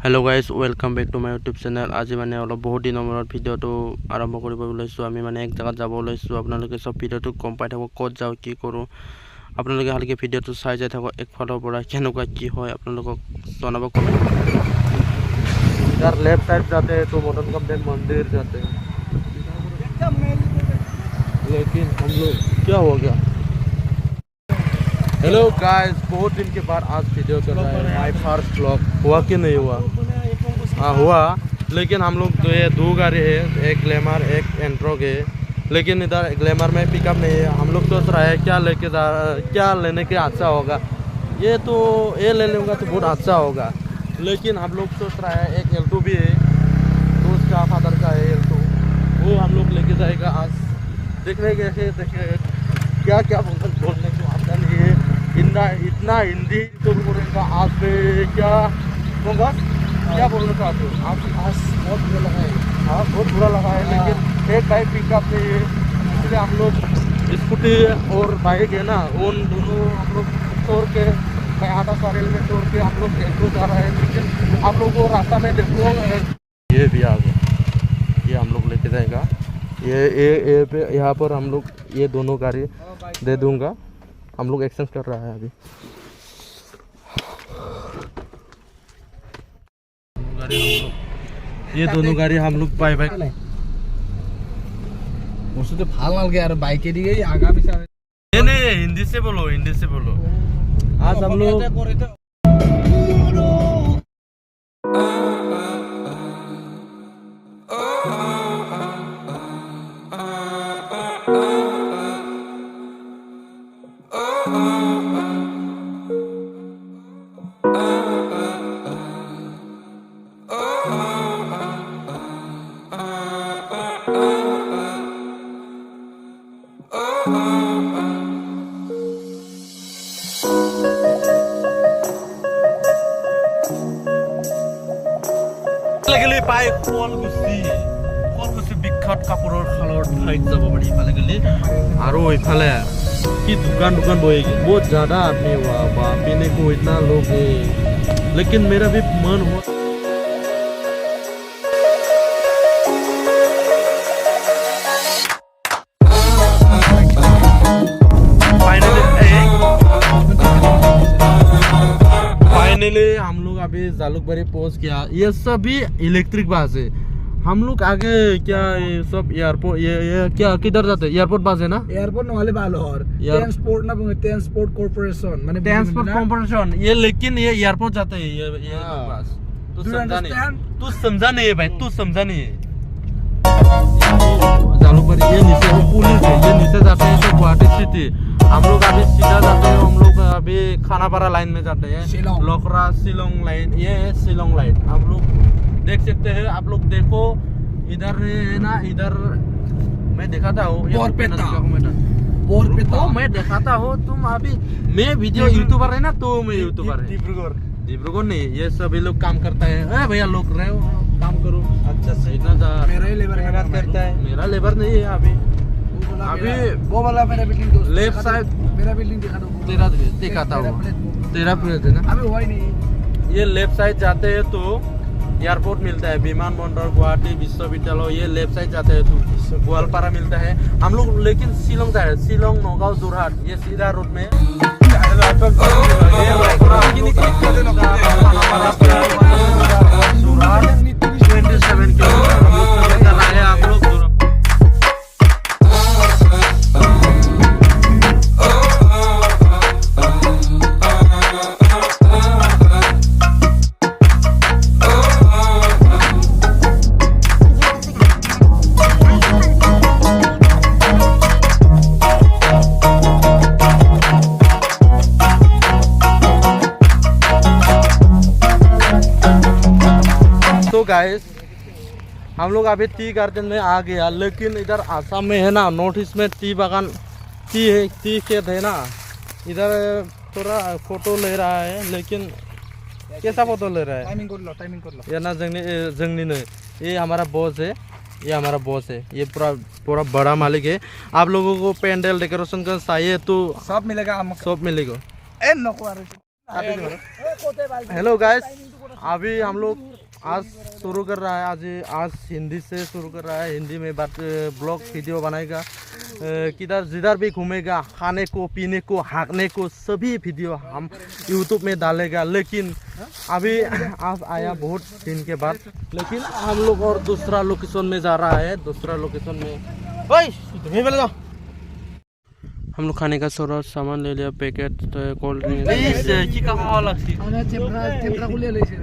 Hello guys welcome back to my YouTube channel. आज माने अलप बहुत दिन मূৰত ভিডিওটো আৰম্ভ কৰিব ওলাইছো। আমি মানে এক জায়গাত যাব ওলাইছো। আপোনালোকে সব ভিডিওটো গম পাই থাকক ক'ত যাও কি কৰো। আপোনালোকে হালকে ভিডিওটো চাই যাই থাকক। এক ফালৰ পৰা কেনেকুৱা কি হয় আপোনালোকক জনাব কমেন্ট। इधर लेफ्ट साइड जाते हैं तो मदन कमदेव मंदिर जाते हैं, लेकिन हम लोग क्या हो गया। हेलो गाइस, बहुत दिन के बाद आज वीडियो कर रहा है। माय फर्स्ट व्लॉग हुआ कि नहीं हुआ? हाँ हुआ, लेकिन हम लोग जो है दो गाड़ी है, एक ग्लैमर एक एंट्रोक है। लेकिन इधर ग्लैमर में पिकअप नहीं है। हम लोग सोच रहा है क्या लेने के अच्छा होगा। ये ले लूँगा तो बहुत अच्छा होगा। लेकिन हम लोग सोच रहा है एक एल्टो भी है, तो उसका फादर का है एल्टो, वो हम लोग लेके जाएगा आज। देखने क्या क्या बोलने को आता नहीं है। इतना हिंदी तो बोलेगा आज में क्या होगा, क्या बोलना चाहते हो आप? आज बहुत बुरा लगा है। हाँ बहुत बुरा लगा है, लेकिन एक बाइक पिकअप नहीं है, इसलिए हम लोग स्कूटी और बाइक है ना, उन दोनों हम लोग छोड़ के मैं आधा सारेल में छोड़ के हम लोग एल्टो जा रहे हैं। लेकिन आप लोग को रास्ता में देखो ये भी आ गया, ये हम लोग लेके जाएगा। ये पे यहाँ पर हम लोग ये दोनों गाड़ी दे दूंगा। हम लोग एक्सचेंज कर रहा है अभी। ये दोनों गाड़ी हम लोग बाय बाय तो फाल नाल के यार बाइक के दिए आगा भी नहीं, हिंदी से बोलो, हिंदी से बोलो। आज हम लोग গেলে পাই শুৱালকুছি বিখ্যাত কাপোৰৰ খালৰ ঠাইত যাব পাৰি। ইফালে গেলে আৰু ইফালে কি दुकान बही बहुत ज़्यादा आदमी हुआ, पीने को इतना लोग है। लेकिन मेरा भी मन हुआ फाइनली हम लोग अभी जालुकबारी पहुंच गया। ये सभी इलेक्ट्रिक बस है। हम लोग आगे क्या ये सब एयरपोर्ट ये क्या किधर जाते हैं? एयरपोर्ट बस है ना? एयरपोर्ट নহলে ভালো আর ट्रांसपोर्ट ना ट्रांसपोर्ट कॉर्पोरेशन माने ट्रांसपोर्ट कॉर्पोरेशन ये, लेकिन ये एयरपोर्ट जाते हैं ये बस। तू समझा नहीं है भाई, तू समझा नहीं है। जालुकबारी ये नीचे पुलिस है, ये नीचे जाते हैं तो गुवाहाटी सिटी। हम लोग अभी सीधा जाते हैं, हम लोग अभी खानापारा लाइन में जाते हैं, लोकरा शिलोंग लाइन। ये है शिलोंग लाइन, हम लोग देख सकते हैं। आप लोग देखो इधर है ना, इधर मैं दिखाता हूँ मैं दिखाता हूँ। तुम अभी मैं वीडियो यूट्यूबर है ना, तो मैं यूट्यूबर है। डिब्रूगढ़ नहीं, ये सभी लोग काम करता है। भैया लोग रहे हो काम करो अच्छा से। इतना मेरा ही लेबर करता है, मेरा लेबर नहीं है अभी वो वाला मेरा बिल्डिंग लेफ्ट साइड मेरा बिल्डिंग दिखा दो। तेरा दिखाता हूँ, तेरा प्लेट है ना अभी हुआ ही नहीं। ये लेफ्ट साइड जाते हैं तो एयरपोर्ट मिलता है, विमानबंदर गुवाहाटी विश्वविद्यालय। ये लेफ्ट साइड जाते हैं तो गोवालपारा मिलता है। हम लोग लेकिन शिलोंग जा रहे हैं, शिलोंग नौगांव जोरहाट, ये सीधा रूट में। तो गाइस हम लोग अभी टी गार्डन में आ गया। लेकिन इधर आसाम में है ना, नॉर्थ ईस्ट में टी बागान टी खेत है ना। इधर थोड़ा फोटो ले रहा है, लेकिन कैसा फोटो ले रहा है? टाइमिंग कर लो ये ना जंगनी नहीं, ये हमारा बॉस है, ये हमारा बॉस है। ये पूरा बड़ा मालिक है। आप लोगों को पेंडल डेकोरेशन का चाहिए तो सब मिलेगा, सब मिलेगा। ए नको हेलो गाइस, अभी हम लोग आज शुरू कर रहा है आज हिंदी से शुरू कर रहा है। हिंदी में बात ब्लॉग वीडियो बनाएगा। किधर जिधर भी घूमेगा, खाने को पीने को हाँकने को सभी वीडियो हम यूट्यूब में डालेगा। लेकिन अभी आज आया बहुत दिन के बाद, लेकिन हम लोग और दूसरा लोकेशन में जा रहा है। दूसरा लोकेशन में ओए तुम्हें बोले जाओ। हम लोग खाने का सारा सामान ले लिया, पैकेट कोल्ड ड्रिंक की का खावा लगती ana tempra ko le leise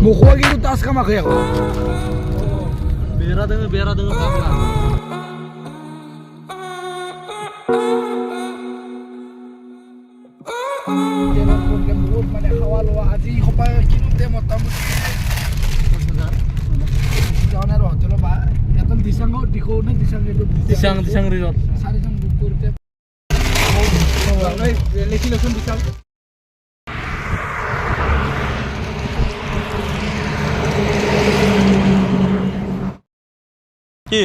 mukho gitu tas ka makaya ko बेरा देंगे पागला jelas problem बहुत মানে খাওয়া লোৱা আজি খপাই কিনোতে মোটামুটি 10,000 যাওনা ৰ হোটেল বা এতন দিছাং দিখো না দিছাং এটো दिसंग रिजॉर्ट 4 জন বুক করতে ওই লেখিলেছন দিছাং কি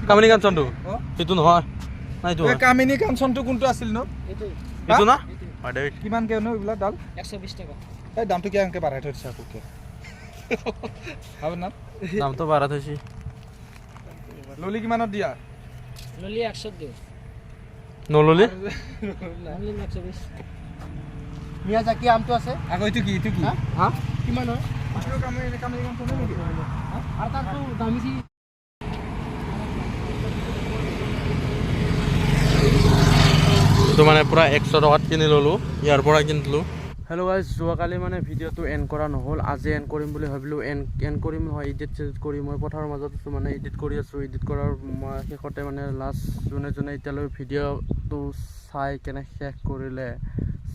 কামিনী কাঞ্চনটো সেইটো নহয় নাইটো কামিনী কাঞ্চনটো কোনটো আছিল ন এইটো না হয় দে কিমান কে ন ইবলা দাল 120 টাকা এই দামটো কিমানকে বাঢ়াই থৈছে আকৌ কে হ'ব না দাম তো বাড়া থৈছি ললি কিমানত দিয়া ললি 100 দিও নললি ললি 120 মিয়াজাকি আমটো আছে আকৌ এইটো কি হা কিমান হয় কামিনী কাঞ্চন নেকি আর তার তো দামিছি এইটো মানে পুৰা 100 টকাত কিনি ললো, ইয়াৰ পৰা কিনিলো। হেল্ল' গাইজ, যোৱাকালি মানে ভিডিঅ'টো এণ্ড কৰা নহ'ল, আজি এণ্ড কৰিম বুলি ভাবিলোঁ। এণ্ড কৰিম নহয়, এডিট কৰি মই পথাৰৰ মাজত আছোঁ, মানে এডিট কৰি আছোঁ। এডিট কৰাৰ শেষতে মানে লাষ্ট যোনে এতিয়ালৈ ভিডিঅ'টো চাই কেনে শেষ কৰিলে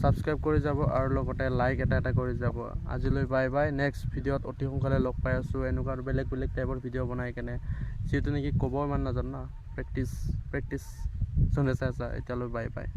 ছাবস্ক্ৰাইব কৰি যাব আৰু লগতে লাইক এটা কৰি যাব। আজিলৈ বাই বাই। নেক্সট ভিডিঅ'ত অতি সোনকালে লগ পাই আছোঁ, এনেকুৱা আৰু বেলেগ টাইপৰ ভিডিঅ' বনাই কেনে, যিহেতু নেকি ক'ব ইমান নাজানো না, প্ৰেক্টিচ যোনে চাই আছা। এতিয়ালৈ বাই বাই।